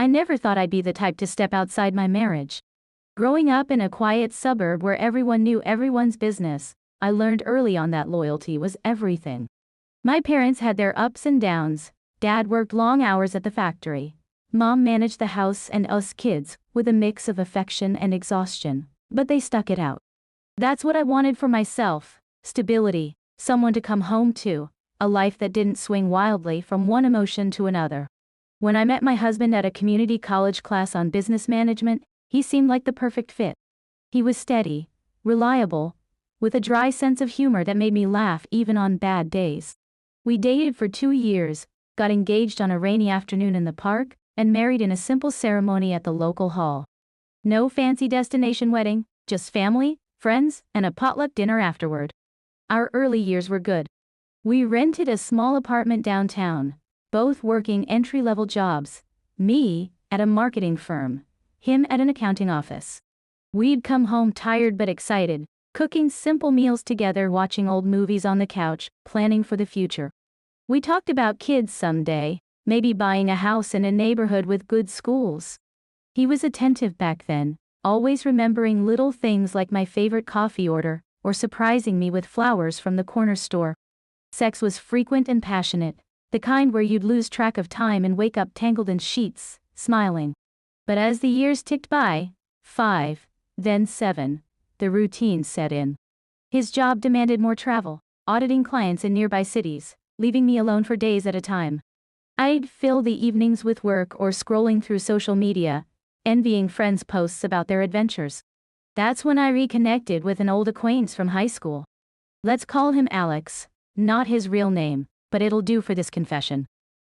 never thought I'd be the type to step outside my marriage. Growing up in a quiet suburb where everyone knew everyone's business, I learned early on that loyalty was everything. My parents had their ups and downs. Dad worked long hours at the factory. Mom managed the house and us kids, with a mix of affection and exhaustion, but they stuck it out. That's what I wanted for myself: stability, someone to come home to, a life that didn't swing wildly from one emotion to another. When I met my husband at a community college class on business management, he seemed like the perfect fit. He was steady, reliable, with a dry sense of humor that made me laugh even on bad days. We dated for 2 years, got engaged on a rainy afternoon in the park, and married in a simple ceremony at the local hall. No fancy destination wedding, just family, friends, and a potluck dinner afterward. Our early years were good. We rented a small apartment downtown, both working entry-level jobs, me at a marketing firm, him at an accounting office. We'd come home tired but excited, cooking simple meals together, watching old movies on the couch, planning for the future. We talked about kids someday, maybe buying a house in a neighborhood with good schools. He was attentive back then, always remembering little things like my favorite coffee order, or surprising me with flowers from the corner store. Sex was frequent and passionate, the kind where you'd lose track of time and wake up tangled in sheets, smiling. But as the years ticked by, 5, then 7, the routine set in. His job demanded more travel, auditing clients in nearby cities, leaving me alone for days at a time. I'd fill the evenings with work or scrolling through social media, envying friends' posts about their adventures. That's when I reconnected with an old acquaintance from high school. Let's call him Alex, not his real name, but it'll do for this confession.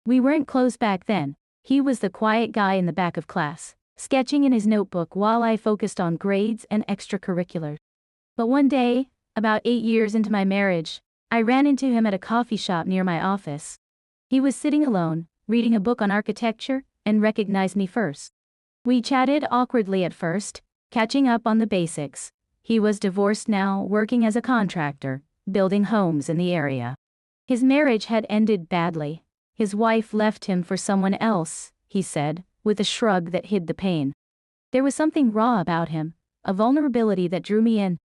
We weren't close back then. He was the quiet guy in the back of class, sketching in his notebook while I focused on grades and extracurriculars. But one day, about 8 years into my marriage, I ran into him at a coffee shop near my office. He was sitting alone, reading a book on architecture, and recognized me first. We chatted awkwardly at first, catching up on the basics. He was divorced now, working as a contractor, building homes in the area. His marriage had ended badly. His wife left him for someone else, he said, with a shrug that hid the pain. There was something raw about him, a vulnerability that drew me in.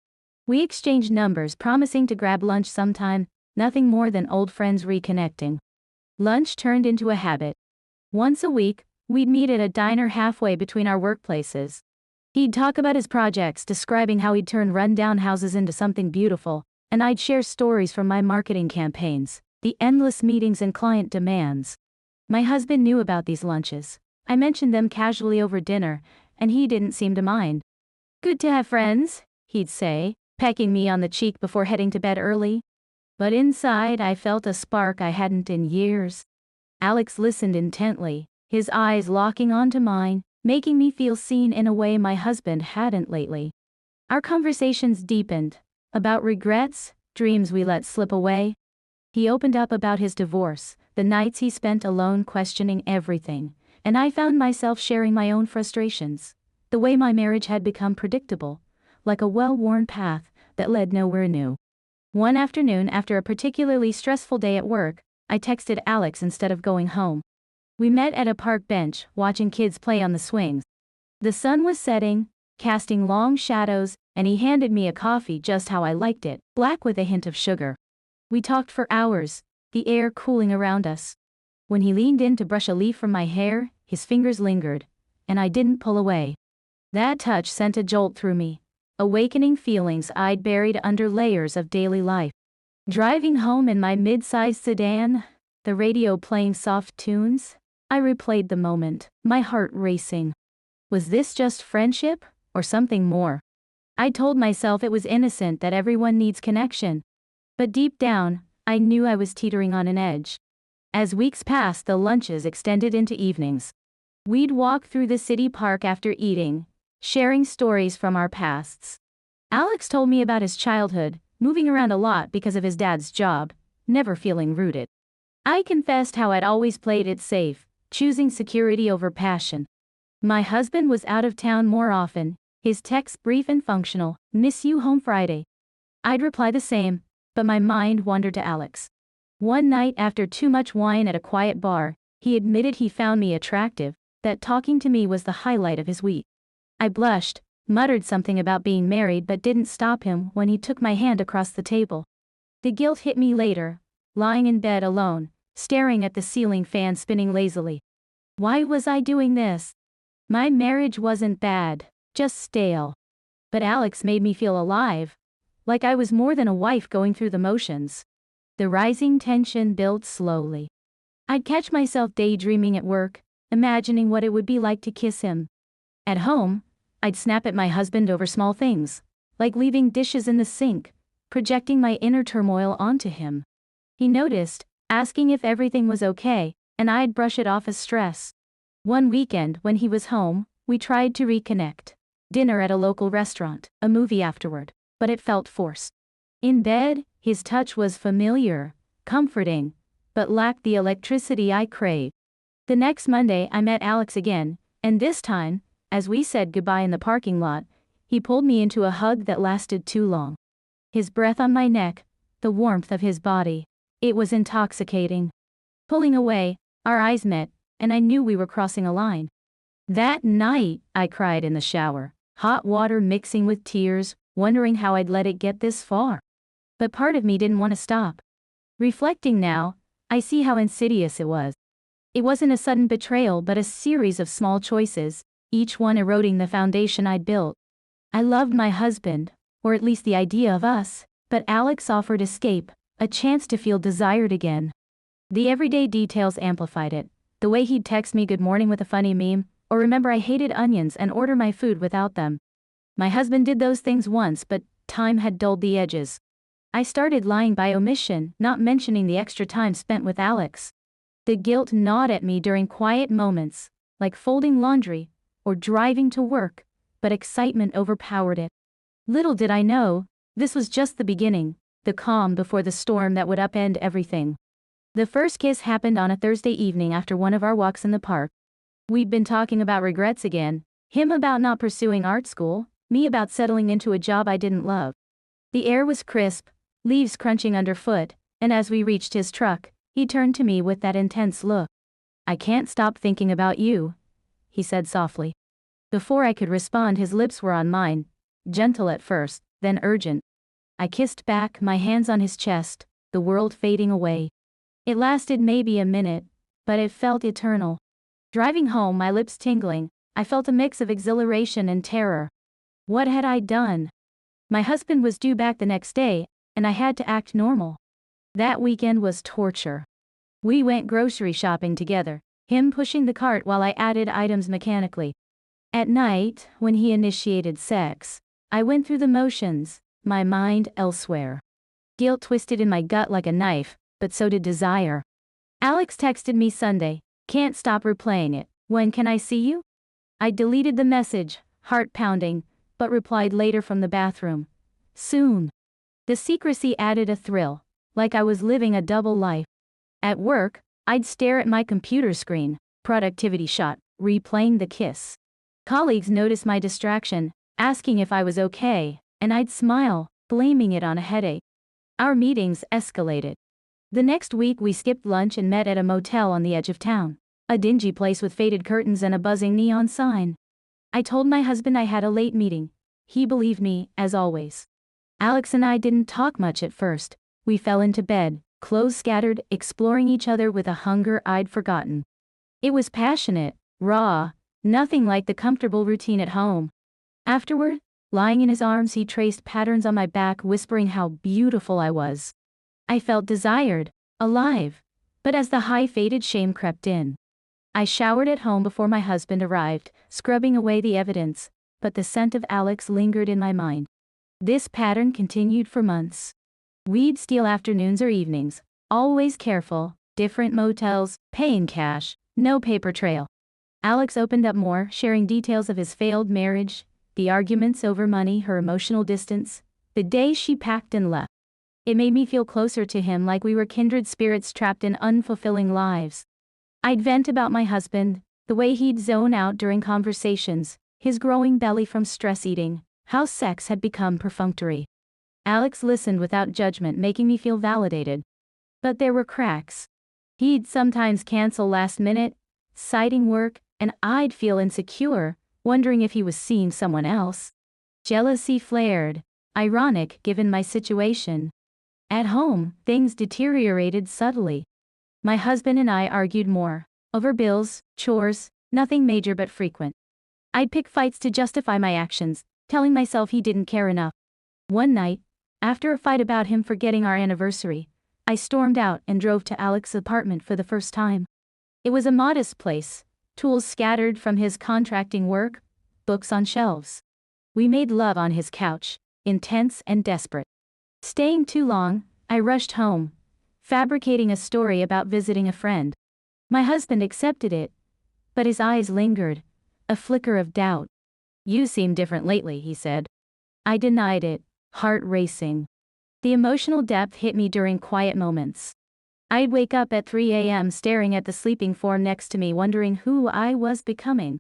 We exchanged numbers, promising to grab lunch sometime, nothing more than old friends reconnecting. Lunch turned into a habit. Once a week, we'd meet at a diner halfway between our workplaces. He'd talk about his projects, describing how he'd turn run-down houses into something beautiful, and I'd share stories from my marketing campaigns, the endless meetings and client demands. My husband knew about these lunches. I mentioned them casually over dinner, and he didn't seem to mind. "Good to have friends," he'd say, pecking me on the cheek before heading to bed early. But inside I felt a spark I hadn't in years. Alex listened intently, his eyes locking onto mine, making me feel seen in a way my husband hadn't lately. Our conversations deepened, about regrets, dreams we let slip away. He opened up about his divorce, the nights he spent alone questioning everything, and I found myself sharing my own frustrations, the way my marriage had become predictable, like a well-worn path that led nowhere new. One afternoon, after a particularly stressful day at work, I texted Alex instead of going home. We met at a park bench, watching kids play on the swings. The sun was setting, casting long shadows, and he handed me a coffee just how I liked it, black with a hint of sugar. We talked for hours, the air cooling around us. When he leaned in to brush a leaf from my hair, his fingers lingered, and I didn't pull away. That touch sent a jolt through me, awakening feelings I'd buried under layers of daily life. Driving home in my mid-sized sedan, the radio playing soft tunes, I replayed the moment, my heart racing. Was this just friendship, or something more? I told myself it was innocent, that everyone needs connection. But deep down, I knew I was teetering on an edge. As weeks passed, the lunches extended into evenings. We'd walk through the city park after eating, sharing stories from our pasts. Alex told me about his childhood, moving around a lot because of his dad's job, never feeling rooted. I confessed how I'd always played it safe, choosing security over passion. My husband was out of town more often, his texts brief and functional, "Miss you home Friday." I'd reply the same, but my mind wandered to Alex. One night after too much wine at a quiet bar, he admitted he found me attractive, that talking to me was the highlight of his week. I blushed, muttered something about being married but didn't stop him when he took my hand across the table. The guilt hit me later, lying in bed alone, staring at the ceiling fan spinning lazily. Why was I doing this? My marriage wasn't bad, just stale. But Alex made me feel alive, like I was more than a wife going through the motions. The rising tension built slowly. I'd catch myself daydreaming at work, imagining what it would be like to kiss him. At home, I'd snap at my husband over small things, like leaving dishes in the sink, projecting my inner turmoil onto him. He noticed, asking if everything was okay, and I'd brush it off as stress. One weekend when he was home, we tried to reconnect. Dinner at a local restaurant, a movie afterward, but it felt forced. In bed, his touch was familiar, comforting, but lacked the electricity I craved. The next Monday I met Alex again, and this time, as we said goodbye in the parking lot, he pulled me into a hug that lasted too long. His breath on my neck, the warmth of his body, it was intoxicating. Pulling away, our eyes met, and I knew we were crossing a line. That night, I cried in the shower, hot water mixing with tears, wondering how I'd let it get this far. But part of me didn't want to stop. Reflecting now, I see how insidious it was. It wasn't a sudden betrayal but a series of small choices, each one eroding the foundation I'd built. I loved my husband, or at least the idea of us, but Alex offered escape, a chance to feel desired again. The everyday details amplified it. The way he'd text me good morning with a funny meme, or remember I hated onions and order my food without them. My husband did those things once, but time had dulled the edges. I started lying by omission, not mentioning the extra time spent with Alex. The guilt gnawed at me during quiet moments, like folding laundry, or driving to work, but excitement overpowered it. Little did I know, this was just the beginning, the calm before the storm that would upend everything. The first kiss happened on a Thursday evening after one of our walks in the park. We'd been talking about regrets again, him about not pursuing art school, me about settling into a job I didn't love. The air was crisp, leaves crunching underfoot, and as we reached his truck, he turned to me with that intense look. "I can't stop thinking about you," he said softly. Before I could respond, his lips were on mine, gentle at first, then urgent. I kissed back, my hands on his chest, the world fading away. It lasted maybe a minute, but it felt eternal. Driving home, my lips tingling, I felt a mix of exhilaration and terror. What had I done? My husband was due back the next day, and I had to act normal. That weekend was torture. We went grocery shopping together, him pushing the cart while I added items mechanically. At night, when he initiated sex, I went through the motions, my mind elsewhere. Guilt twisted in my gut like a knife, but so did desire. Alex texted me Sunday, "Can't stop replaying it. When can I see you?" I deleted the message, heart pounding, but replied later from the bathroom. "Soon." The secrecy added a thrill, like I was living a double life. At work, I'd stare at my computer screen, productivity shot, replaying the kiss. Colleagues noticed my distraction, asking if I was okay, and I'd smile, blaming it on a headache. Our meetings escalated. The next week we skipped lunch and met at a motel on the edge of town, a dingy place with faded curtains and a buzzing neon sign. I told my husband I had a late meeting. He believed me, as always. Alex and I didn't talk much at first. We fell into bed, clothes scattered, exploring each other with a hunger I'd forgotten. It was passionate, raw, nothing like the comfortable routine at home. Afterward, lying in his arms, he traced patterns on my back, whispering how beautiful I was. I felt desired, alive, but as the high faded shame crept in. I showered at home before my husband arrived, scrubbing away the evidence, but the scent of Alex lingered in my mind. This pattern continued for months. We'd steal afternoons or evenings, always careful, different motels, paying cash, no paper trail. Alex opened up more, sharing details of his failed marriage, the arguments over money, her emotional distance, the day she packed and left. It made me feel closer to him, like we were kindred spirits trapped in unfulfilling lives. I'd vent about my husband, the way he'd zone out during conversations, his growing belly from stress eating, how sex had become perfunctory. Alex listened without judgment, making me feel validated. But there were cracks. He'd sometimes cancel last minute, citing work, and I'd feel insecure, wondering if he was seeing someone else. Jealousy flared, ironic given my situation. At home, things deteriorated subtly. My husband and I argued more, over bills, chores, nothing major but frequent. I'd pick fights to justify my actions, telling myself he didn't care enough. One night, after a fight about him forgetting our anniversary, I stormed out and drove to Alex's apartment for the first time. It was a modest place, tools scattered from his contracting work, books on shelves. We made love on his couch, intense and desperate. Staying too long, I rushed home, fabricating a story about visiting a friend. My husband accepted it, but his eyes lingered, a flicker of doubt. "You seem different lately," he said. I denied it, heart racing. The emotional depth hit me during quiet moments. I'd wake up at 3 a.m. staring at the sleeping form next to me, wondering who I was becoming.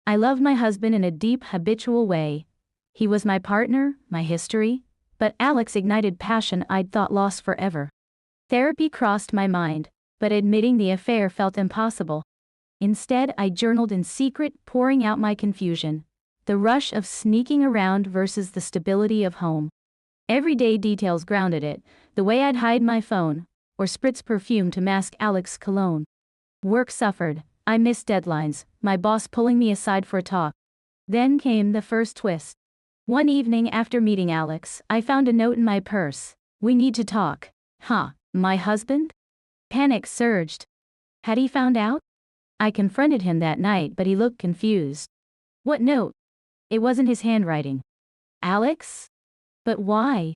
I loved my husband in a deep, habitual way. He was my partner, my history, but Alex ignited passion I'd thought lost forever. Therapy crossed my mind, but admitting the affair felt impossible. Instead, I journaled in secret, pouring out my confusion. The rush of sneaking around versus the stability of home. Everyday details grounded it, the way I'd hide my phone, or spritz perfume to mask Alex's cologne. Work suffered, I missed deadlines, my boss pulling me aside for a talk. Then came the first twist. One evening after meeting Alex, I found a note in my purse. "We need to talk." Huh, my husband? Panic surged. Had he found out? I confronted him that night, but he looked confused. "What note?" It wasn't his handwriting. "Alex? But why?"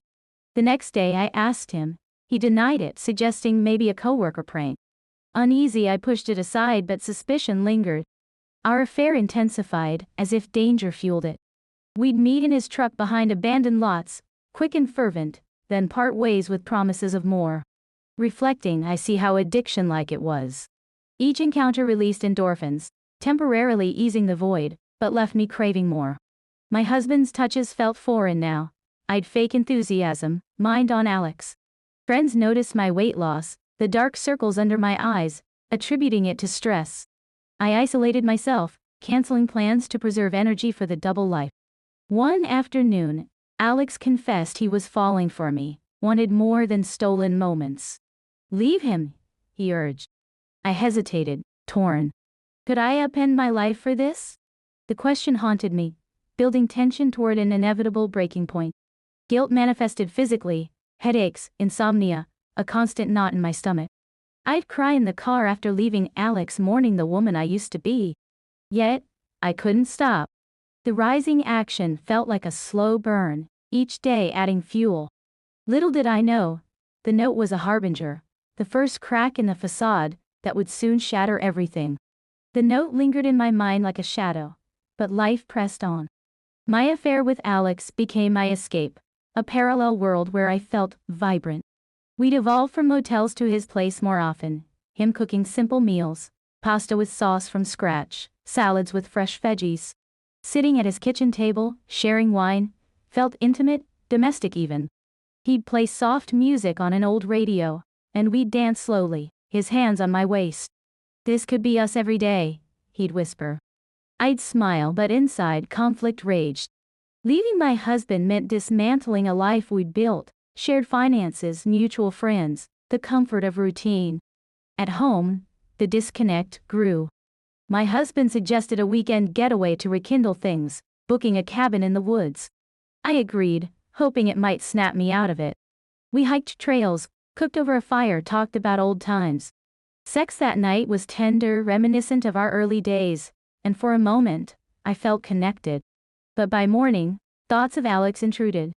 The next day I asked him. He denied it, suggesting maybe a coworker prank. Uneasy, I pushed it aside, but suspicion lingered. Our affair intensified, as if danger fueled it. We'd meet in his truck behind abandoned lots, quick and fervent, then part ways with promises of more. Reflecting, I see how addiction-like it was. Each encounter released endorphins, temporarily easing the void, but left me craving more. My husband's touches felt foreign now. I'd fake enthusiasm, mind on Alex. Friends noticed my weight loss, the dark circles under my eyes, attributing it to stress. I isolated myself, canceling plans to preserve energy for the double life. One afternoon, Alex confessed he was falling for me, wanted more than stolen moments. "Leave him," he urged. I hesitated, torn. Could I upend my life for this? The question haunted me, building tension toward an inevitable breaking point. Guilt manifested physically, headaches, insomnia, a constant knot in my stomach. I'd cry in the car after leaving Alex, mourning the woman I used to be. Yet, I couldn't stop. The rising action felt like a slow burn, each day adding fuel. Little did I know, the note was a harbinger, the first crack in the facade that would soon shatter everything. The note lingered in my mind like a shadow, but life pressed on. My affair with Alex became my escape, a parallel world where I felt vibrant. We'd evolved from motels to his place more often, him cooking simple meals, pasta with sauce from scratch, salads with fresh veggies. Sitting at his kitchen table, sharing wine, felt intimate, domestic even. He'd play soft music on an old radio, and we'd dance slowly, his hands on my waist. "This could be us every day," he'd whisper. I'd smile, but inside conflict raged. Leaving my husband meant dismantling a life we'd built, shared finances, mutual friends, the comfort of routine. At home, the disconnect grew. My husband suggested a weekend getaway to rekindle things, booking a cabin in the woods. I agreed, hoping it might snap me out of it. We hiked trails, cooked over a fire, talked about old times. Sex that night was tender, reminiscent of our early days, and for a moment, I felt connected. But by morning, thoughts of Alex intruded.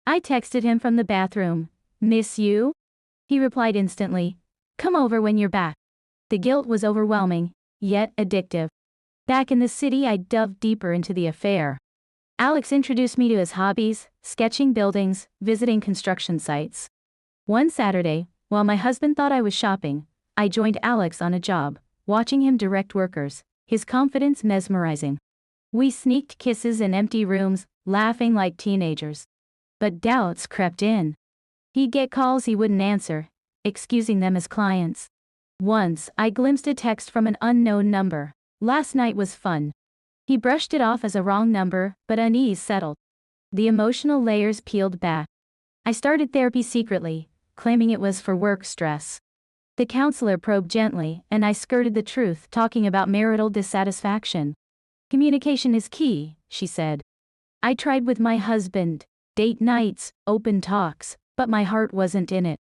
I texted him from the bathroom, "Miss you?" He replied instantly, "Come over when you're back." The guilt was overwhelming, yet addictive. Back in the city, I dove deeper into the affair. Alex introduced me to his hobbies, sketching buildings, visiting construction sites. One Saturday, while my husband thought I was shopping, I joined Alex on a job, watching him direct workers, his confidence mesmerizing. We sneaked kisses in empty rooms, laughing like teenagers. But doubts crept in. He'd get calls he wouldn't answer, excusing them as clients. Once, I glimpsed a text from an unknown number. Last night was fun. He brushed it off as a wrong number, but unease settled. The emotional layers peeled back. I started therapy secretly, claiming it was for work stress. The counselor probed gently, and I skirted the truth, talking about marital dissatisfaction. Communication is key, she said. I tried with my husband, date nights, open talks, but my heart wasn't in it.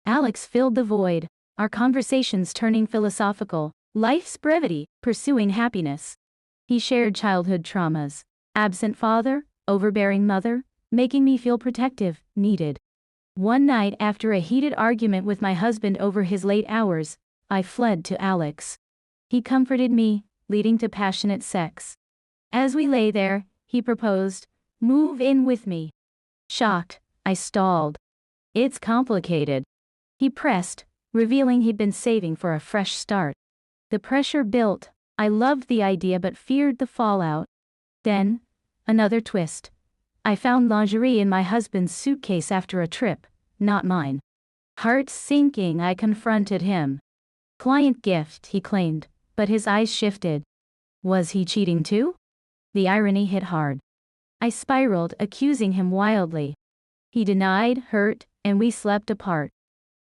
Alex filled the void, our conversations turning philosophical, life's brevity, pursuing happiness. He shared childhood traumas, absent father, overbearing mother, making me feel protective, needed. One night after a heated argument with my husband over his late hours, I fled to Alex. He comforted me, leading to passionate sex. As we lay there, he proposed, "Move in with me." Shocked, I stalled. "It's complicated." He pressed, revealing he'd been saving for a fresh start. The pressure built. I loved the idea but feared the fallout. Then, another twist. I found lingerie in my husband's suitcase after a trip, not mine. Heart sinking, I confronted him. "Client gift," he claimed, but his eyes shifted. Was he cheating too? The irony hit hard. I spiraled, accusing him wildly. He denied, hurt, and we slept apart.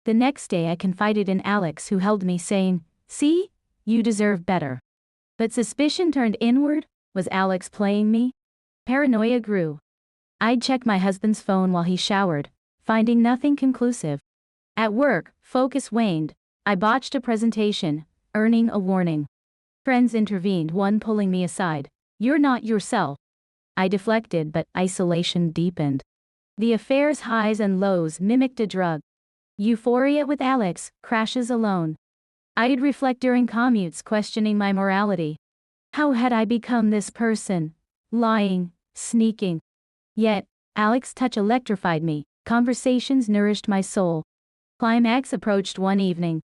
The next day I confided in Alex, who held me, saying, "See? You deserve better." But suspicion turned inward. Was Alex playing me? Paranoia grew. I'd check my husband's phone while he showered, finding nothing conclusive. At work, focus waned. I botched a presentation, earning a warning. Friends intervened, one pulling me aside. "You're not yourself." I deflected, but isolation deepened. The affair's highs and lows mimicked a drug. Euphoria with Alex, crashes alone. I'd reflect during commutes, questioning my morality. How had I become this person? Lying, sneaking. Yet, Alex's touch electrified me. Conversations nourished my soul. Climax approached one evening.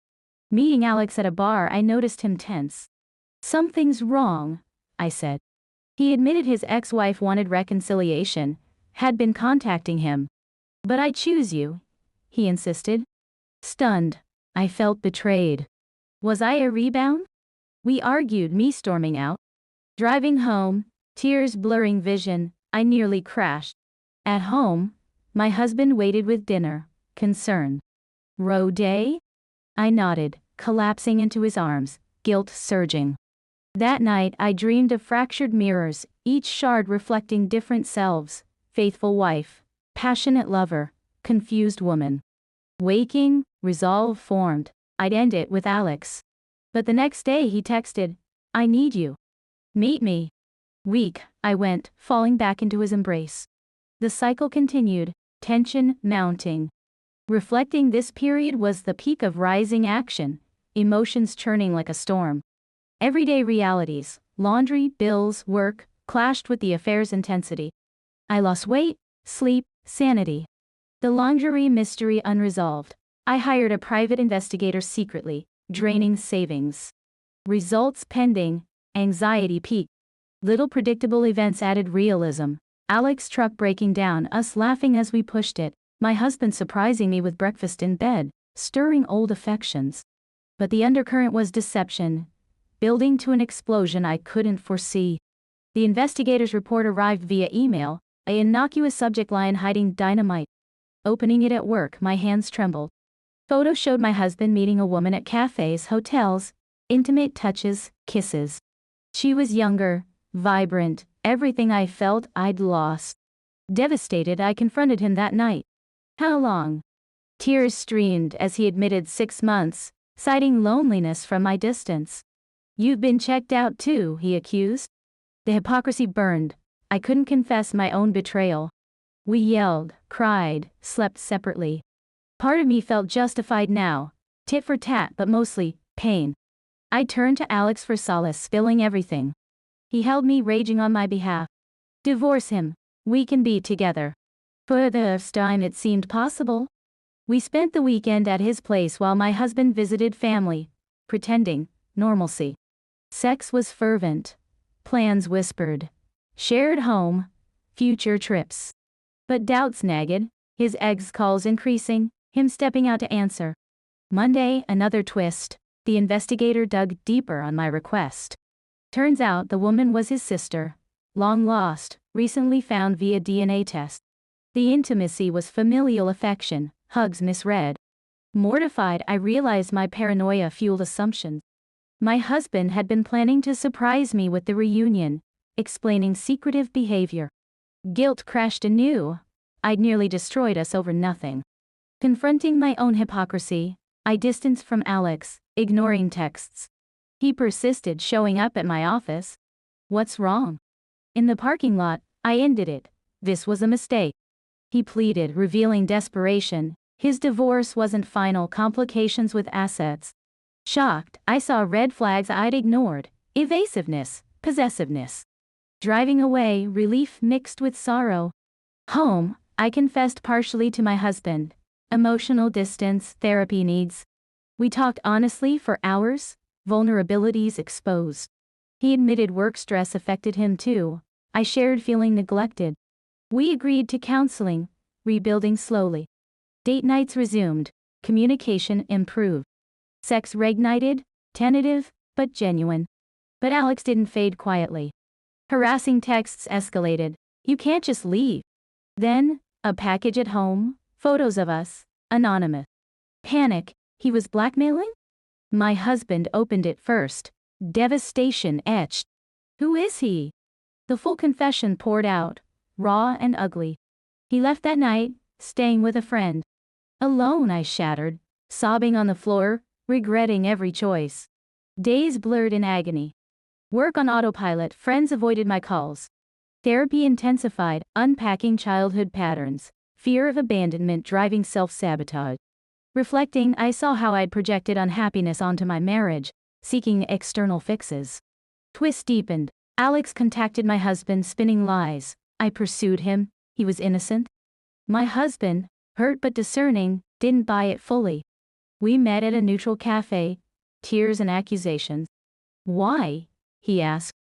Meeting Alex at a bar, I noticed him tense. "Something's wrong," I said. He admitted his ex-wife wanted reconciliation, had been contacting him. "But I choose you," he insisted. Stunned, I felt betrayed. Was I a rebound? We argued, me storming out. Driving home, tears blurring vision, I nearly crashed. At home, my husband waited with dinner, concerned. "Row day?" I nodded, collapsing into his arms, guilt surging. That night I dreamed of fractured mirrors, each shard reflecting different selves: faithful wife, passionate lover, confused woman. Waking, resolve formed. I'd end it with Alex. But the next day he texted, "I need you. Meet me." Weak, I went, falling back into his embrace. The cycle continued, tension mounting. Reflecting, this period was the peak of rising action, emotions churning like a storm. Everyday realities, laundry, bills, work, clashed with the affair's intensity. I lost weight, sleep, sanity. The lingerie mystery unresolved. I hired a private investigator secretly, draining savings. Results pending, anxiety peaked. Little predictable events added realism. Alex's truck breaking down, us laughing as we pushed it, my husband surprising me with breakfast in bed, stirring old affections. But the undercurrent was deception, building to an explosion I couldn't foresee. The investigator's report arrived via email, an innocuous subject line hiding dynamite. Opening it at work, my hands trembled. Photos showed my husband meeting a woman at cafes, hotels, intimate touches, kisses. She was younger, vibrant, everything I felt I'd lost. Devastated, I confronted him that night. "How long?" Tears streamed as he admitted 6 months, citing loneliness from my distance. "You've been checked out too," he accused. The hypocrisy burned. I couldn't confess my own betrayal. We yelled, cried, slept separately. Part of me felt justified now, tit for tat, but mostly pain. I turned to Alex for solace, spilling everything. He held me, raging on my behalf. "Divorce him. We can be together." For the first time it seemed possible. We spent the weekend at his place while my husband visited family, pretending normalcy. Sex was fervent. Plans whispered. Shared home. Future trips. But doubts nagged, his ex calls increasing, him stepping out to answer. Monday, another twist. The investigator dug deeper on my request. Turns out the woman was his sister. Long lost, recently found via DNA test. The intimacy was familial affection, hugs misread. Mortified, I realized my paranoia fueled assumptions. My husband had been planning to surprise me with the reunion, explaining secretive behavior. Guilt crashed anew. I'd nearly destroyed us over nothing. Confronting my own hypocrisy, I distanced from Alex, ignoring texts. He persisted, showing up at my office. What's wrong? In the parking lot, I ended it. This was a mistake. He pleaded, revealing desperation. His divorce wasn't final, complications with assets. Shocked, I saw red flags I'd ignored: evasiveness, possessiveness. Driving away, relief mixed with sorrow. Home, I confessed partially to my husband. Emotional distance, therapy needs. We talked honestly for hours, vulnerabilities exposed. He admitted work stress affected him too. I shared feeling neglected. We agreed to counseling, rebuilding slowly. Date nights resumed, communication improved. Sex reignited, tentative, but genuine. But Alex didn't fade quietly. Harassing texts escalated. You can't just leave. Then, a package at home, photos of us, anonymous. Panic, he was blackmailing? My husband opened it first. Devastation etched. Who is he? The full confession poured out, raw and ugly. He left that night, staying with a friend. Alone, I shattered, sobbing on the floor, regretting every choice. Days blurred in agony. Work on autopilot, friends avoided my calls. Therapy intensified, unpacking childhood patterns, fear of abandonment driving self-sabotage. Reflecting, I saw how I'd projected unhappiness onto my marriage, seeking external fixes. Twist deepened. Alex contacted my husband, spinning lies. I pursued him. He was innocent. My husband, hurt but discerning, didn't buy it fully. We met at a neutral cafe. Tears and accusations. Why? He asked.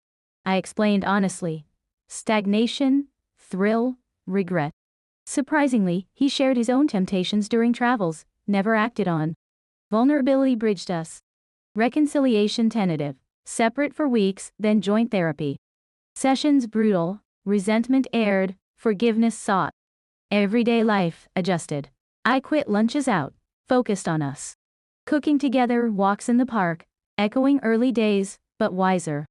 I explained honestly. Stagnation, thrill, regret. Surprisingly, he shared his own temptations during travels, never acted on. Vulnerability bridged us. Reconciliation tentative. Separate for weeks, then joint therapy. Sessions brutal, resentment aired, forgiveness sought. Everyday life adjusted. I quit lunches out, focused on us. Cooking together, walks in the park, echoing early days, but wiser.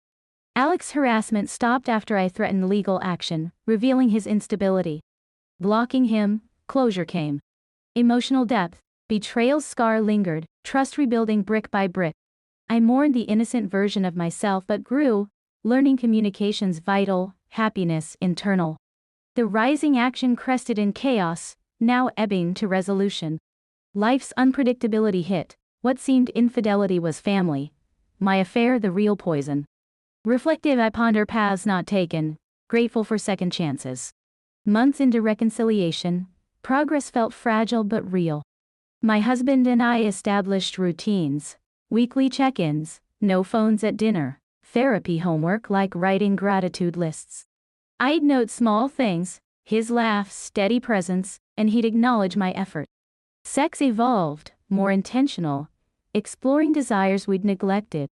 Alex's harassment stopped after I threatened legal action, revealing his instability. Blocking him, closure came. Emotional depth, betrayal's scar lingered, trust rebuilding brick by brick. I mourned the innocent version of myself but grew, learning communications vital, happiness internal. The rising action crested in chaos, now ebbing to resolution. Life's unpredictability hit. What seemed infidelity was family. My affair the real poison. Reflective, I ponder paths not taken, grateful for second chances. Months into reconciliation, progress felt fragile but real. My husband and I established routines. Weekly check-ins, no phones at dinner, therapy homework like writing gratitude lists. I'd note small things, his laugh, steady presence, and he'd acknowledge my effort. Sex evolved, more intentional, exploring desires we'd neglected.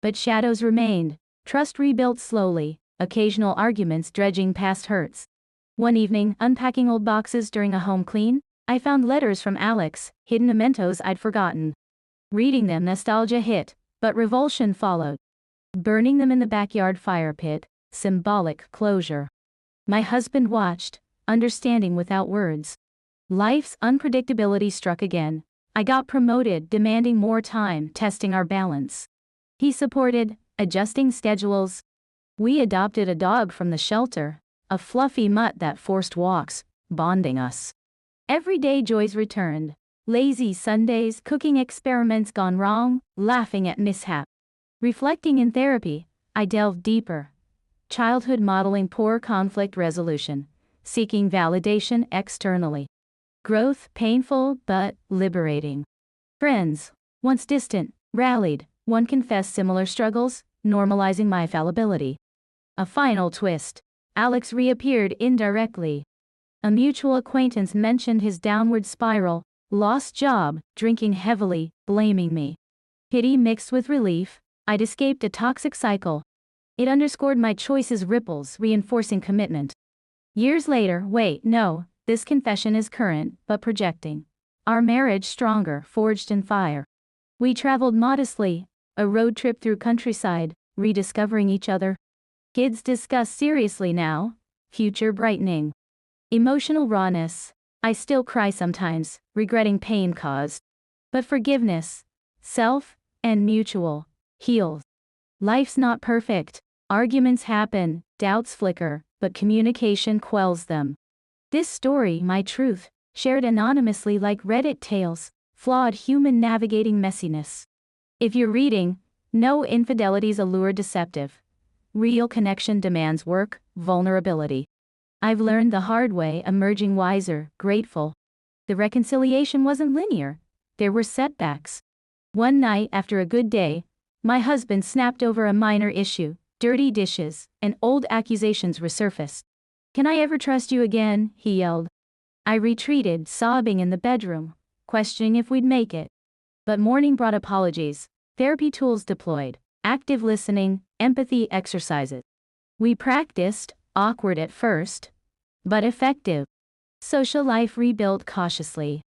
But shadows remained, trust rebuilt slowly, occasional arguments dredging past hurts. One evening, unpacking old boxes during a home clean, I found letters from Alex, hidden mementos I'd forgotten. Reading them, nostalgia hit, but revulsion followed. Burning them in the backyard fire pit, symbolic closure. My husband watched, understanding without words. Life's unpredictability struck again. I got promoted, demanding more time, testing our balance. He supported, adjusting schedules. We adopted a dog from the shelter, a fluffy mutt that forced walks, bonding us. Everyday joys returned. Lazy Sundays, cooking experiments gone wrong, laughing at mishap. Reflecting in therapy, I delved deeper. Childhood modeling poor conflict resolution, seeking validation externally. Growth painful but liberating. Friends, once distant, rallied, one confessed similar struggles, normalizing my fallibility. A final twist. Alex reappeared indirectly. A mutual acquaintance mentioned his downward spiral, lost job, drinking heavily, blaming me. Pity mixed with relief, I'd escaped a toxic cycle. It underscored my choices' ripples, reinforcing commitment. Years later, wait, no, this confession is current, but projecting. Our marriage stronger, forged in fire. We traveled modestly, a road trip through countryside, rediscovering each other. Kids discuss seriously now, future brightening. Emotional rawness. I still cry sometimes, regretting pain caused. But forgiveness, self, and mutual, heals. Life's not perfect. Arguments happen, doubts flicker, but communication quells them. This story, my truth, shared anonymously like Reddit tales, flawed human navigating messiness. If you're reading, know infidelity's allure deceptive. Real connection demands work, vulnerability. I've learned the hard way, emerging wiser, grateful. The reconciliation wasn't linear. There were setbacks. One night after a good day, my husband snapped over a minor issue, dirty dishes, and old accusations resurfaced. "Can I ever trust you again?" he yelled. I retreated, sobbing in the bedroom, questioning if we'd make it. But morning brought apologies, therapy tools deployed, active listening, empathy exercises. We practiced, awkward at first, but effective. Social life rebuilt cautiously.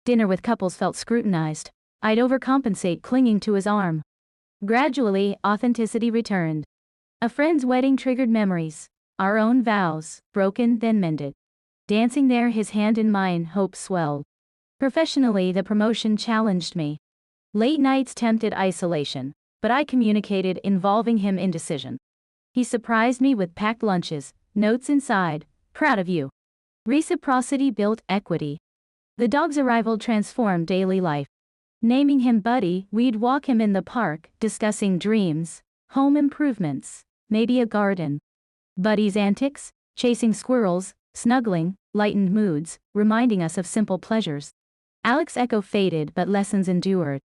Dinner with couples felt scrutinized. I'd overcompensate, clinging to his arm. Gradually, authenticity returned. A friend's wedding triggered memories. Our own vows, broken then mended. Dancing there, his hand in mine, hope swelled. Professionally, the promotion challenged me. Late nights tempted isolation, but I communicated, involving him in decision. He surprised me with packed lunches, notes inside, "Proud of you." Reciprocity built equity. The dog's arrival transformed daily life. Naming him Buddy, we'd walk him in the park, discussing dreams, home improvements, maybe a garden. Buddy's antics, chasing squirrels, snuggling, lightened moods, reminding us of simple pleasures. Alex's echo faded, but lessons endured.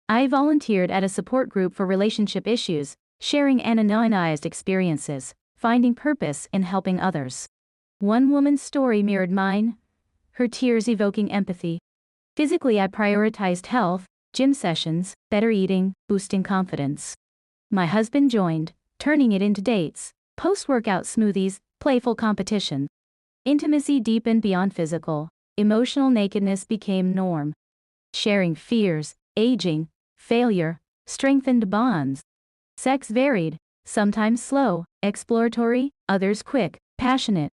I volunteered at a support group for relationship issues, sharing anonymized experiences, finding purpose in helping others. One woman's story mirrored mine, her tears evoking empathy. Physically, I prioritized health, gym sessions, better eating, boosting confidence. My husband joined, turning it into dates, post-workout smoothies, playful competition. Intimacy deepened beyond physical. Emotional nakedness became norm. Sharing fears, aging, failure, strengthened bonds. Sex varied, sometimes slow, exploratory, others quick, passionate.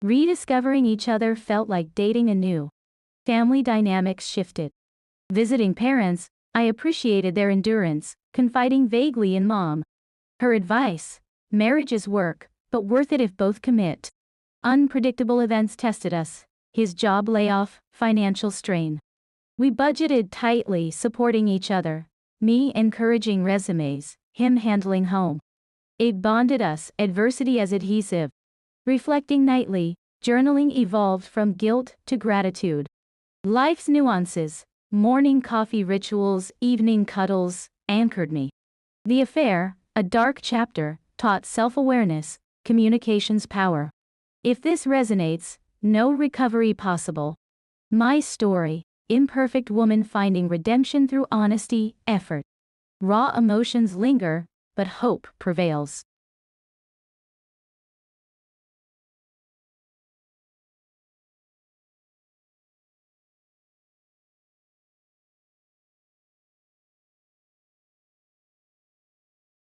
Rediscovering each other felt like dating anew. Family dynamics shifted. Visiting parents, I appreciated their endurance, confiding vaguely in Mom. Her advice: marriage is work, but worth it if both commit. Unpredictable events tested us. His job layoff, financial strain. We budgeted tightly, supporting each other. Me encouraging resumes, him handling home. It bonded us, adversity as adhesive. Reflecting nightly, journaling evolved from guilt to gratitude. Life's nuances, morning coffee rituals, evening cuddles, anchored me. The affair, a dark chapter, taught self-awareness, communication's power. If this resonates, no recovery possible. My story, imperfect woman finding redemption through honesty, effort. Raw emotions linger, but hope prevails.